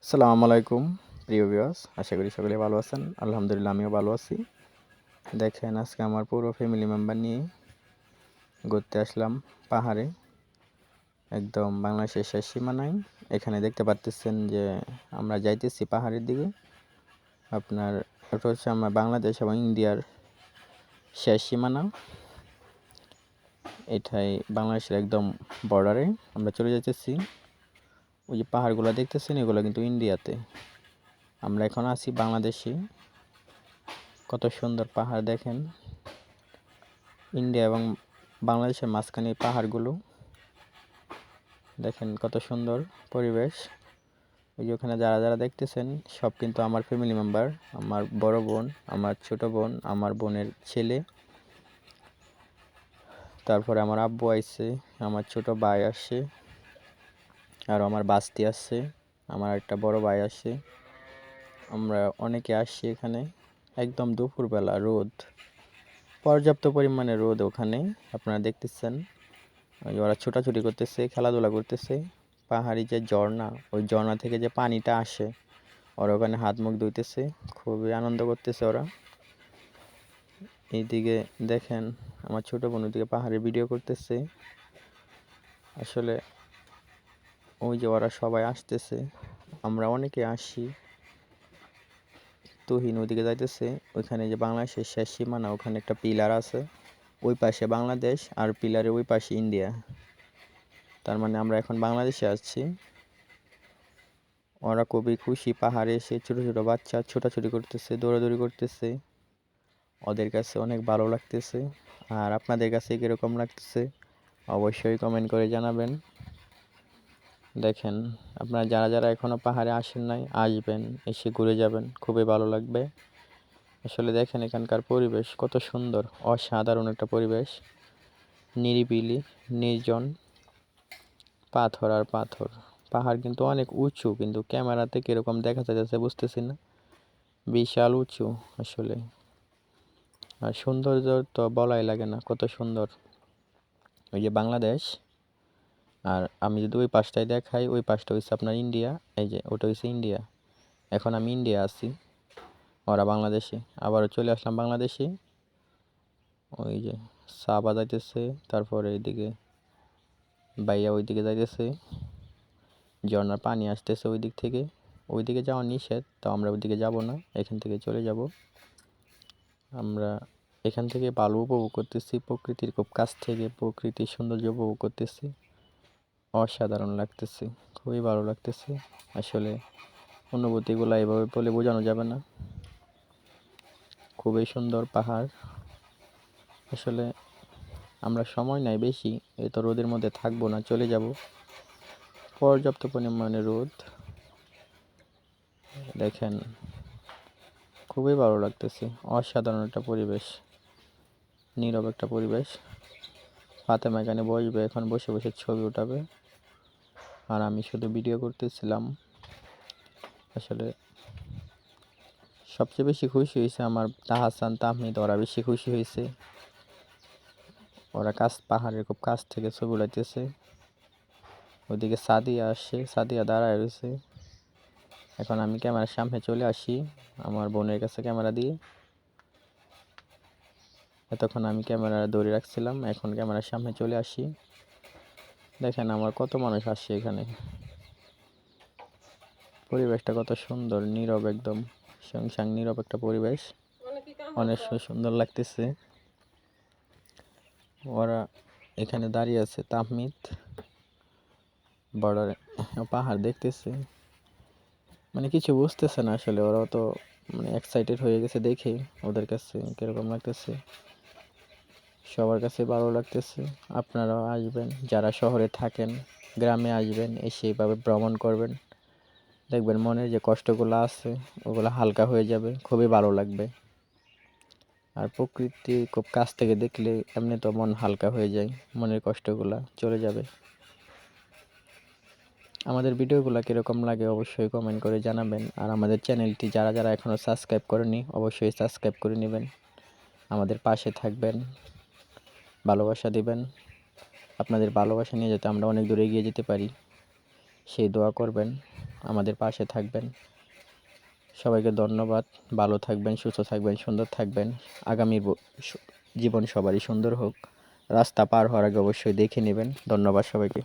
আসসালামু আলাইকুম প্রিয় ভিউয়ার্স, আশা করি সকলে ভালো আছেন। আলহামদুলিল্লাহ আমিও ভালো আছি। দেখেন আজকে আমার পুরো ফ্যামিলি মেম্বার নিয়ে ঘুরতে আসলাম পাহাড়ে, একদম বাংলাদেশের শেষ সীমানায়। এখানে দেখতে পাচ্ছেন যে আমরা যাইতেছি পাহাড়ের দিকে। আপনার এটা হচ্ছে আমার বাংলাদেশ এবং ইন্ডিয়ার শেষ সীমানা। এটাই বাংলাদেশের একদম বর্ডারে আমরা চলে যাইতেছি। ওই যে পাহাড়গুলো দেখতেছেন এগুলো কিন্তু ইন্ডিয়াতে, আমরা এখন আছি বাংলাদেশে। কত সুন্দর পাহাড় দেখেন, ইন্ডিয়া এবং বাংলাদেশের মাঝখানে এই পাহাড়গুলো দেখেন, কত সুন্দর পরিবেশ। ওই যে ওখানে যারা যারা দেখতেছেন সব কিন্তু আমার ফ্যামিলি মেম্বার, আমার বড় বোন, আমার ছোট বোন, আমার বোনের ছেলে, তারপরে আমার আব্বু আইছে, আমার ছোট ভাই আসছে, আর আমার বাস্তি আসছে, আমার একটা বড় ভাই আসছে। আমরা অনেকে আসছি এখানে। একদম দুপুরবেলা রোদ, পর্যাপ্ত পরিমাণে রোদ ওখানে আপনারা দেখতেছেন। ওরা ছোটাছুটি করতেছে, খেলাধুলা করতেছে। পাহাড়ি যে ঝর্ণা, ওই ঝর্ণা থেকে যে পানিটা আসে, ওরা ওখানে হাত মুখ ধুইতেছে, খুবই আনন্দ করতেছে ওরা। এইদিকে দেখেন আমার ছোট বোন ওইদিকে পাহাড়ে ভিডিও করতেছে। আসলে ওই যে ওরা সবাই আসতেছে, আমরা অনেকে আসি। তুহিন ওইদিকে যাইতেছে, ওইখানে যে বাংলাদেশের শেষ সীমানা, ওখানে একটা পিলার আছে, ওই পাশে বাংলাদেশ আর পিলারের ওই পাশে ইন্ডিয়া। তার মানে আমরা এখন বাংলাদেশে আসছি। ওরা খুবই খুশি, পাহাড়ে এসে ছোট ছোট বাচ্চা ছোটাছুটি করতেছে, দৌড়াদৌড়ি করতেছে, ওদের কাছে অনেক ভালো লাগতেছে। আর আপনাদের কাছে কীরকম লাগতেছে অবশ্যই কমেন্ট করে জানাবেন। দেখেন আপনারা যারা যারা এখনও পাহাড়ে আসেন নাই, আসবেন, এসে ঘুরে যাবেন, খুবই ভালো লাগবে। আসলে দেখেন এখানকার পরিবেশ কত সুন্দর, অসাধারণ একটা পরিবেশ, নিরিবিলি, নির্জন, পাথর আর পাথর। পাহাড় কিন্তু অনেক উঁচু, কিন্তু ক্যামেরাতে কীরকম দেখা যাচ্ছে বুঝতেছি না, বিশাল উঁচু আসলে। আর সৌন্দর্য তো বলাই লাগে না, কত সুন্দর। ওই যে বাংলাদেশ, আর আমি যদি ওই পাশটায় দেখাই, ওই পাশটা হচ্ছে আপনার ইন্ডিয়া। এই যে ওটা হচ্ছে ইন্ডিয়া। এখন আমি ইন্ডিয়া আছি, ওরা বাংলাদেশে। আবারও চলে আসলাম বাংলাদেশে। ওই যে চা বাজাইতেছে, তারপরে এইদিকে বাইয়া ওইদিকে যাইতেছে, ঝর্ণার পানি আসতেছে ওই দিক থেকে। ওইদিকে যাওয়া নিষেধ, তো আমরা ওইদিকে যাব না, এখান থেকে চলে যাব। আমরা এখান থেকে ভালো উপভোগ করতেছি, প্রকৃতির খুব কাছ থেকে প্রকৃতির সৌন্দর্য উপভোগ করতেছি। অসাধারণ লাগতেছে, খুবই ভালো লাগতেছে। আসলে অনুভূতিগুলো এভাবে বলে বোঝানো যাবে না। খুবই সুন্দর পাহাড়। আসলে আমরা সময় নাই বেশি, এই তো রোদের মধ্যে থাকবো না, চলে যাব। পর্যাপ্ত পরিমাণে রোদ, দেখেন খুবই ভালো লাগতেছে। অসাধারণ একটা পরিবেশ, নীরব একটা পরিবেশ। ফাতেমা এখানে বসবে, এখন বসে বসে ছবি উঠাবে, আর আমি শুধু ভিডিও করতেছিলাম। আসলে সবচেয়ে বেশি খুশি হয়েছে আমার তাহসান, তাহমিদ, ওরা বেশি খুশি হয়েছে। ওরা পাহাড়ের খুব কাছ থেকে ছবি উঠাইতেছে। ওইদিকে সাদিয়া আসছে, সাদিয়া দাঁড়ায় রয়েছে। এখন আমি ক্যামেরার সামনে চলে আসি আমার বোনের কাছে ক্যামেরা দিয়ে। এতক্ষণ আমি ক্যামেরা ধরে রাখছিলাম, এখন ক্যামেরার সামনে চলে আসি। দেখেন আমার কত মানুষ আসছে এখানে। পরিবেশটা কত সুন্দর, নীরব, একদম সংসাং নীরব একটা পরিবেশ, অনেক সুন্দর লাগতেছে। ওরা এখানে দাঁড়িয়ে আছে, তাহমিদ বর্ডারে পাহাড় দেখতেছে, মানে কিছু বুঝতেছে না আসলে। ওরাও তো মানে এক্সাইটেড হয়ে গেছে দেখে, ওদের কাছে কীরকম লাগতেছে, সবার কাছে ভালো লাগতেছে। আপনারাও আসবেন, যারা শহরে থাকেন গ্রামে আসবেন, এসে এইভাবে ভ্রমণ করবেন, দেখবেন মনের যে কষ্টগুলো আছে ওগুলো হালকা হয়ে যাবে, খুবই ভালো লাগবে। আর প্রকৃতি খুব কাছ থেকে দেখলে এমনি তো মন হালকা হয়ে যায়, মনের কষ্টগুলো চলে যাবে। আমাদের ভিডিওগুলো কীরকম লাগে অবশ্যই কমেন্ট করে জানাবেন। আর আমাদের চ্যানেলটি যারা যারা এখনও সাবস্ক্রাইব করেনি অবশ্যই সাবস্ক্রাইব করে নেবেন, আমাদের পাশে থাকবেন, ভালোবাসা দিবেন। আপনাদের ভালোবাসা নিয়ে যাতে আমরা অনেক দূরে এগিয়ে যেতে পারি সেই দোয়া করবেন, আমাদের পাশে থাকবেন। সবাইকে ধন্যবাদ। ভালো থাকবেন, সুস্থ থাকবেন, সুন্দর থাকবেন। আগামী জীবন সবারই সুন্দর হোক। রাস্তা পার হওয়ার আগে অবশ্যই দেখে নেবেন। ধন্যবাদ সবাইকে।